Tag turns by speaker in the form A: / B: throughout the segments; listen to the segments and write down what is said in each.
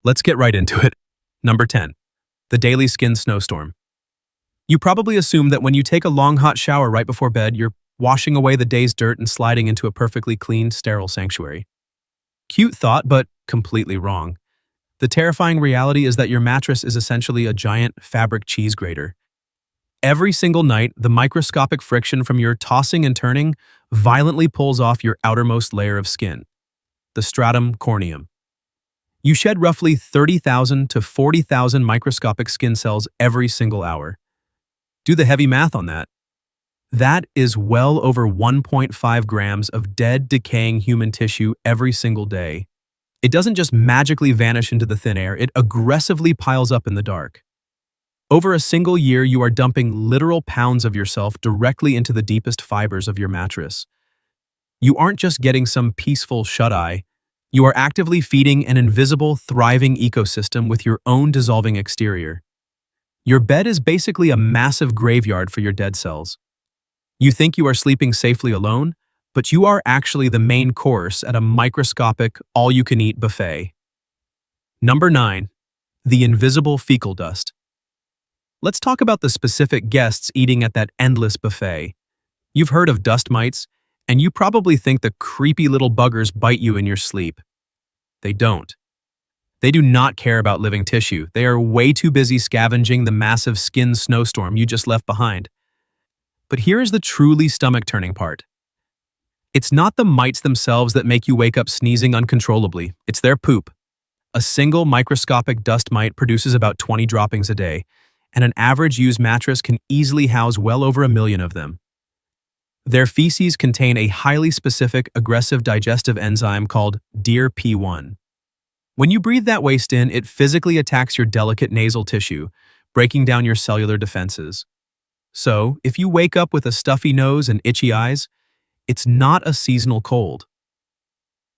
A: Let's get right into it. Number 10. The daily skin snowstorm. You probably assume that when you take a long hot shower right before bed, you're washing away the day's dirt and sliding into a perfectly clean, sterile sanctuary. Cute thought, but completely wrong. The terrifying reality is that your mattress is essentially a giant fabric cheese grater. Every single night, the microscopic friction from your tossing and turning violently pulls off your outermost layer of skin, the stratum corneum. You shed roughly 30,000 to 40,000 microscopic skin cells every single hour. Do the heavy math on that. That is well over 1.5 grams of dead, decaying human tissue every single day. It doesn't just magically vanish into the thin air, it aggressively piles up in the dark. Over a single year, you are dumping literal pounds of yourself directly into the deepest fibers of your mattress. You aren't just getting some peaceful shut-eye. You are actively feeding an invisible, thriving ecosystem with your own dissolving exterior. Your bed is basically a massive graveyard for your dead cells. You think you are sleeping safely alone, but you are actually the main course at a microscopic, all-you-can-eat buffet. Number 9. The invisible fecal dust. Let's talk about the specific guests eating at that endless buffet. You've heard of dust mites, and you probably think the creepy little buggers bite you in your sleep. They don't. They do not care about living tissue. They are way too busy scavenging the massive skin snowstorm you just left behind. But here is the truly stomach-turning part. It's not the mites themselves that make you wake up sneezing uncontrollably. It's their poop. A single microscopic dust mite produces about 20 droppings a day, and an average used mattress can easily house well over 1 million of them. Their feces contain a highly specific aggressive digestive enzyme called DIR-P1. When you breathe that waste in, it physically attacks your delicate nasal tissue, breaking down your cellular defenses. So, if you wake up with a stuffy nose and itchy eyes, it's not a seasonal cold.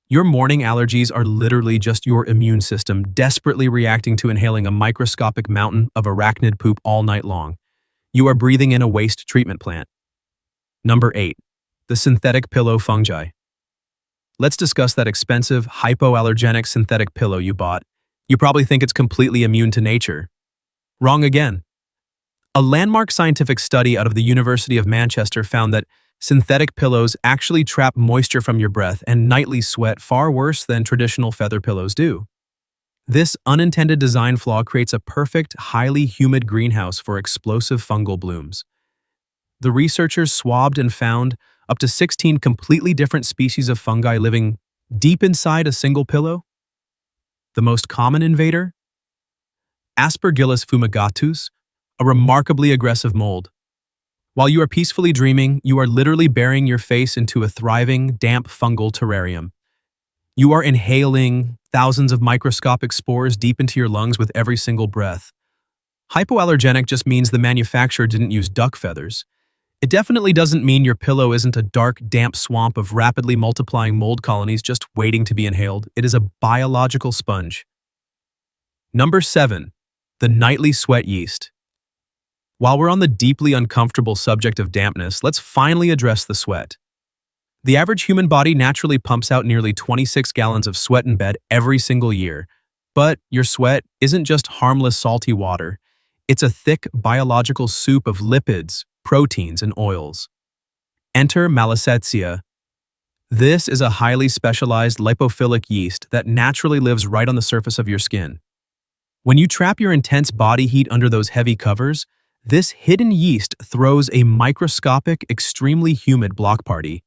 A: Your morning allergies are literally just your immune system desperately reacting to inhaling a microscopic mountain of arachnid poop all night long. You are breathing in a waste treatment plant. Number 8. The synthetic pillow fungi. Let's discuss that expensive, hypoallergenic synthetic pillow you bought. You probably think it's completely immune to nature. Wrong again. A landmark scientific study out of the University of Manchester found that synthetic pillows actually trap moisture from your breath and nightly sweat far worse than traditional feather pillows do. This unintended design flaw creates a perfect, highly humid greenhouse for explosive fungal blooms. The researchers swabbed and found up to 16 completely different species of fungi living deep inside a single pillow. The most common invader? Aspergillus fumigatus, a remarkably aggressive mold. While you are peacefully dreaming, you are literally burying your face into a thriving, damp fungal terrarium. You are inhaling thousands of microscopic spores deep into your lungs with every single breath. Hypoallergenic just means the manufacturer didn't use duck feathers. It definitely doesn't mean your pillow isn't a dark, damp swamp of rapidly multiplying mold colonies just waiting to be inhaled. It is a biological sponge. Number 7. The nightly sweat yeast. While we're on the deeply uncomfortable subject of dampness, let's finally address the sweat. The average human body naturally pumps out nearly 26 gallons of sweat in bed every single year. But your sweat isn't just harmless salty water. It's a thick biological soup of lipids, proteins, and oils. Enter Malassezia. This is a highly specialized lipophilic yeast that naturally lives right on the surface of your skin. When you trap your intense body heat under those heavy covers, this hidden yeast throws a microscopic, extremely humid block party.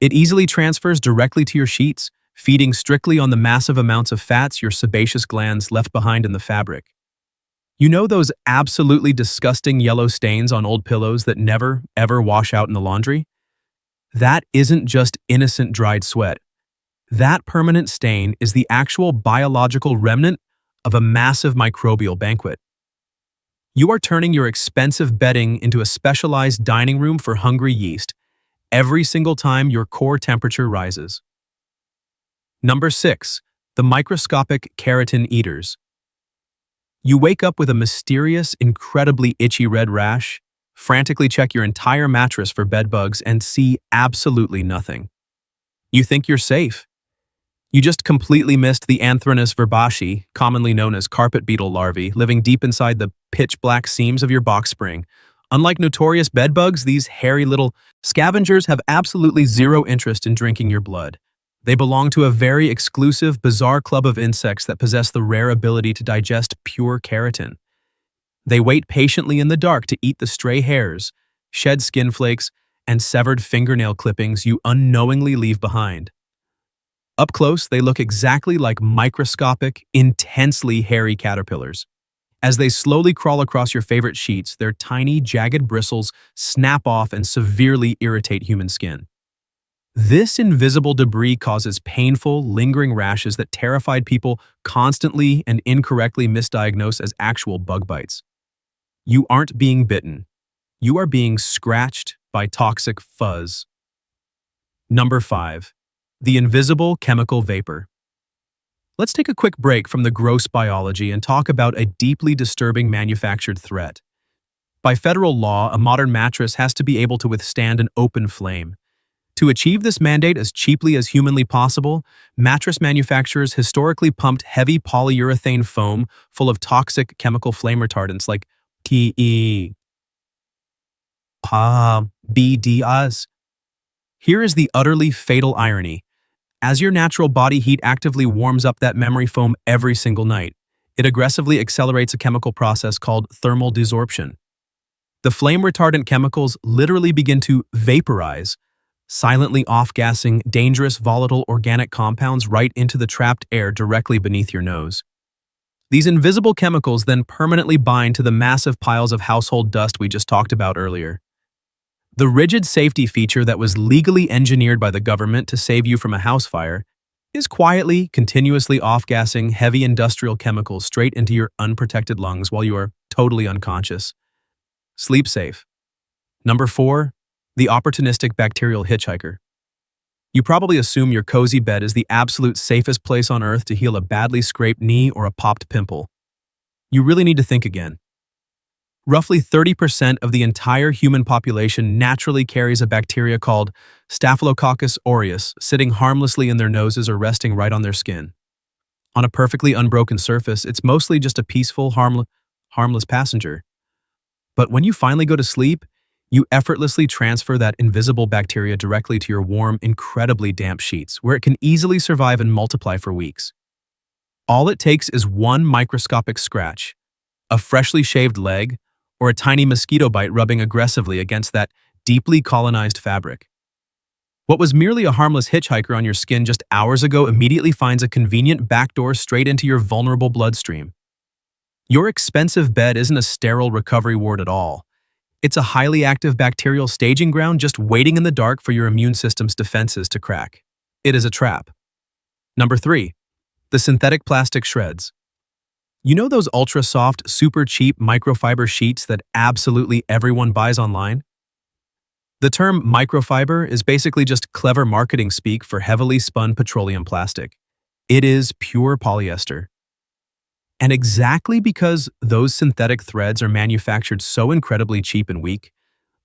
A: It easily transfers directly to your sheets, feeding strictly on the massive amounts of fats your sebaceous glands left behind in the fabric. You know those absolutely disgusting yellow stains on old pillows that never, ever wash out in the laundry? That isn't just innocent dried sweat. That permanent stain is the actual biological remnant of a massive microbial banquet. You are turning your expensive bedding into a specialized dining room for hungry yeast every single time your core temperature rises. Number 6. The microscopic keratin eaters. You wake up with a mysterious, incredibly itchy red rash, frantically check your entire mattress for bed bugs, and see absolutely nothing. You think you're safe. You just completely missed the Anthrenus verbaceae, commonly known as carpet beetle larvae, living deep inside the pitch-black seams of your box spring. Unlike notorious bedbugs, these hairy little scavengers have absolutely zero interest in drinking your blood. They belong to a very exclusive, bizarre club of insects that possess the rare ability to digest pure keratin. They wait patiently in the dark to eat the stray hairs, shed skin flakes, and severed fingernail clippings you unknowingly leave behind. Up close, they look exactly like microscopic, intensely hairy caterpillars. As they slowly crawl across your favorite sheets, their tiny, jagged bristles snap off and severely irritate human skin. This invisible debris causes painful, lingering rashes that terrified people constantly and incorrectly misdiagnose as actual bug bites. You aren't being bitten. You are being scratched by toxic fuzz. Number 5. The invisible chemical vapor. Let's take a quick break from the gross biology and talk about a deeply disturbing manufactured threat. By federal law, a modern mattress has to be able to withstand an open flame. To achieve this mandate as cheaply as humanly possible, mattress manufacturers historically pumped heavy polyurethane foam full of toxic chemical flame retardants like BDAs. Here is the utterly fatal irony. As your natural body heat actively warms up that memory foam every single night, it aggressively accelerates a chemical process called thermal desorption. The flame retardant chemicals literally begin to vaporize, silently off-gassing dangerous volatile organic compounds right into the trapped air directly beneath your nose. These invisible chemicals then permanently bind to the massive piles of household dust we just talked about earlier. The rigid safety feature that was legally engineered by the government to save you from a house fire is quietly, continuously off-gassing heavy industrial chemicals straight into your unprotected lungs while you are totally unconscious. Sleep safe. Number 4. The opportunistic bacterial hitchhiker. You probably assume your cozy bed is the absolute safest place on earth to heal a badly scraped knee or a popped pimple. You really need to think again. Roughly 30% of the entire human population naturally carries a bacteria called Staphylococcus aureus sitting harmlessly in their noses or resting right on their skin. On a perfectly unbroken surface, it's mostly just a peaceful, harmless passenger. But when you finally go to sleep, you effortlessly transfer that invisible bacteria directly to your warm, incredibly damp sheets, where it can easily survive and multiply for weeks. All it takes is one microscopic scratch, a freshly shaved leg, or a tiny mosquito bite rubbing aggressively against that deeply colonized fabric. What was merely a harmless hitchhiker on your skin just hours ago immediately finds a convenient backdoor straight into your vulnerable bloodstream. Your expensive bed isn't a sterile recovery ward at all. It's a highly active bacterial staging ground just waiting in the dark for your immune system's defenses to crack. It is a trap. Number 3. The synthetic plastic shreds. You know those ultra-soft, super cheap microfiber sheets that absolutely everyone buys online? The term microfiber is basically just clever marketing speak for heavily spun petroleum plastic. It is pure polyester. And exactly because those synthetic threads are manufactured so incredibly cheap and weak,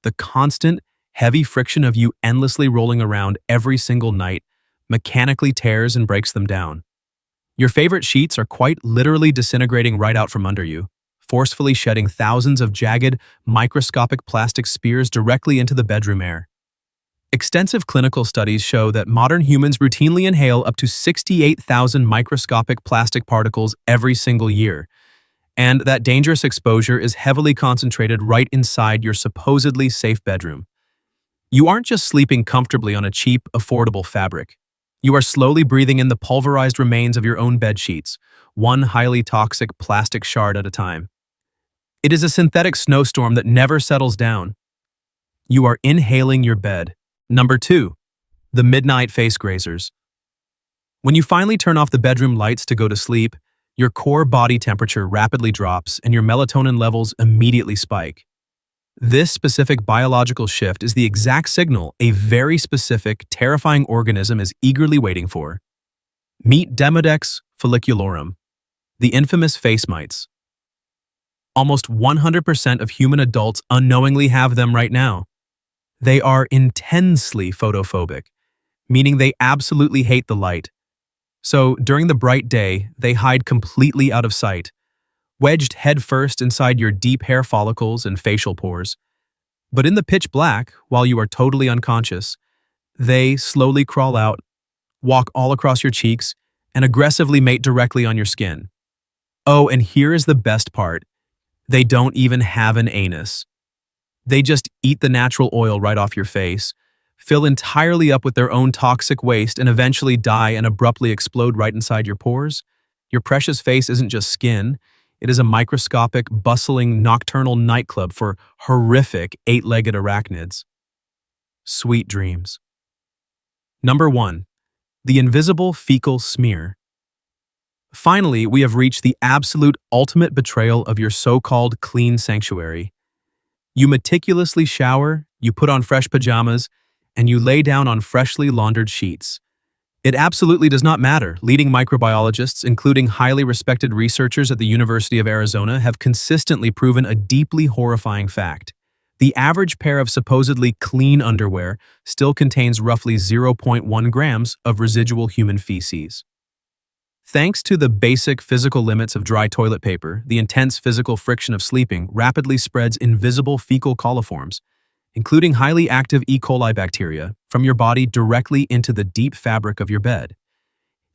A: the constant, heavy friction of you endlessly rolling around every single night mechanically tears and breaks them down. Your favorite sheets are quite literally disintegrating right out from under you, forcefully shedding thousands of jagged, microscopic plastic spears directly into the bedroom air. Extensive clinical studies show that modern humans routinely inhale up to 68,000 microscopic plastic particles every single year, and that dangerous exposure is heavily concentrated right inside your supposedly safe bedroom. You aren't just sleeping comfortably on a cheap, affordable fabric. You are slowly breathing in the pulverized remains of your own bed sheets, one highly toxic plastic shard at a time. It is a synthetic snowstorm that never settles down. You are inhaling your bed. Number 2. The midnight face grazers. When you finally turn off the bedroom lights to go to sleep, your core body temperature rapidly drops and your melatonin levels immediately spike. This specific biological shift is the exact signal a very specific, terrifying organism is eagerly waiting for. Meet Demodex folliculorum, the infamous face mites. Almost 100% of human adults unknowingly have them right now. They are intensely photophobic, meaning they absolutely hate the light. So, during the bright day, they hide completely out of sight, wedged headfirst inside your deep hair follicles and facial pores. But in the pitch black, while you are totally unconscious, they slowly crawl out, walk all across your cheeks, and aggressively mate directly on your skin. Oh, and here is the best part. They don't even have an anus. They just eat the natural oil right off your face, fill entirely up with their own toxic waste, and eventually die and abruptly explode right inside your pores. Your precious face isn't just skin, it is a microscopic, bustling, nocturnal nightclub for horrific eight-legged arachnids. Sweet dreams. Number 1. The invisible fecal smear. Finally, we have reached the absolute ultimate betrayal of your so-called clean sanctuary. You meticulously shower, you put on fresh pajamas, and you lay down on freshly laundered sheets. It absolutely does not matter. Leading microbiologists, including highly respected researchers at the University of Arizona, have consistently proven a deeply horrifying fact. The average pair of supposedly clean underwear still contains roughly 0.1 grams of residual human feces. Thanks to the basic physical limits of dry toilet paper, the intense physical friction of sleeping rapidly spreads invisible fecal coliforms, including highly active E. coli bacteria, from your body directly into the deep fabric of your bed.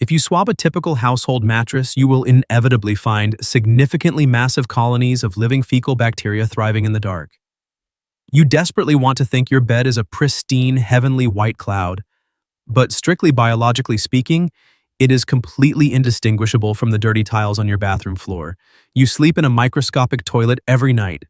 A: If you swab a typical household mattress, you will inevitably find significantly massive colonies of living fecal bacteria thriving in the dark. You desperately want to think your bed is a pristine, heavenly white cloud, but strictly biologically speaking, it is completely indistinguishable from the dirty tiles on your bathroom floor. You sleep in a microscopic toilet every night,